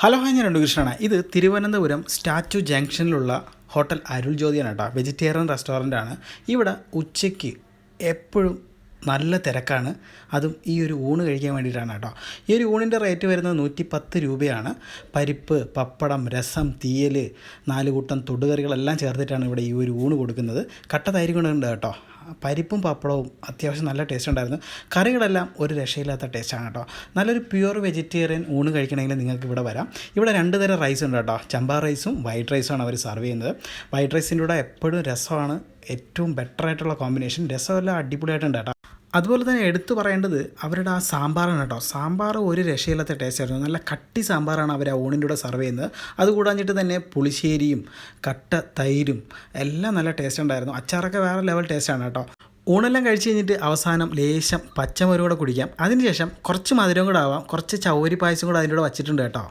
Hello hi, ഞാൻ കൃഷ്ണനാണ്. ഇത് Thiruvananthapuram statue ജംഗ്ഷനിലുള്ള hotel അരുൾ ജ്യോതിയാണ് കേട്ടോ. വെജിറ്റേറിയൻ റെസ്റ്റോറൻ്റാണ്. ഇവിടെ ഉച്ചയ്ക്ക് എപ്പോഴും നല്ല തിരക്കാണ്. അതും ഈ ഒരു ഊണ് കഴിക്കാൻ വേണ്ടിയിട്ടാണ് കേട്ടോ. ഈ ഒരു ഊണിൻ്റെ റേറ്റ് വരുന്നത് 110 രൂപയാണ്. പരിപ്പ്, പപ്പടം, രസം, തീയൽ, 4 കൂട്ടം തൊടുകറികളെല്ലാം ചേർത്തിട്ടാണ് ഇവിടെ ഈ ഒരു ഊണ് കൊടുക്കുന്നത്. കട്ട തൈര് കൊണ്ടുണ്ട് കേട്ടോ. പരിപ്പും പപ്പടവും അത്യാവശ്യം നല്ല ടേസ്റ്റ് ഉണ്ടായിരുന്നു. കറികളെല്ലാം ഒരു രക്ഷയില്ലാത്ത ടേസ്റ്റാണ് കേട്ടോ. നല്ലൊരു പ്യുവർ വെജിറ്റേറിയൻ ഊണ് കഴിക്കണമെങ്കിൽ നിങ്ങൾക്ക് ഇവിടെ വരാം. ഇവിടെ 2 തരം റൈസ് ഉണ്ട് കേട്ടോ. ചമ്പാ റൈസും വൈറ്റ് റൈസുമാണ് അവർ സർവ് ചെയ്യുന്നത്. വൈറ്റ് റൈസിൻ്റെ കൂടെ എപ്പോഴും രസമാണ് ഏറ്റവും ബെറ്ററായിട്ടുള്ള കോമ്പിനേഷൻ. രസമെല്ലാം അടിപൊളിയായിട്ടുണ്ട് കേട്ടോ. അതുപോലെ തന്നെ എടുത്തു പറയേണ്ടത് അവരുടെ ആ സാമ്പാറാണ് കേട്ടോ. സാമ്പാർ ഒരു രക്ഷയില്ലാത്ത ടേസ്റ്റ് ആയിരുന്നു. നല്ല കട്ടി സാമ്പാറാണ് അവർ ആ ഊണിൻ്റെ കൂടെ സർവ് ചെയ്യുന്നത്. അതുകൂടാഞ്ഞിട്ട് തന്നെ പുളിശ്ശേരിയും കട്ട തൈരും എല്ലാം നല്ല ടേസ്റ്റ് ഉണ്ടായിരുന്നു. അച്ചാറൊക്കെ വേറെ ലെവൽ ടേസ്റ്റാണ് കേട്ടോ. ഊണെല്ലാം കഴിച്ച് കഴിഞ്ഞിട്ട് അവസാനം ലേശം പച്ചമുളക് കൂടെ കുടിക്കാം. അതിനുശേഷം കുറച്ച് മധുരം കൂടെ ആവാം. കുറച്ച് ചൗരി പായസം കൂടെ അതിൻ്റെ കൂടെ വച്ചിട്ടുണ്ട് കേട്ടോ.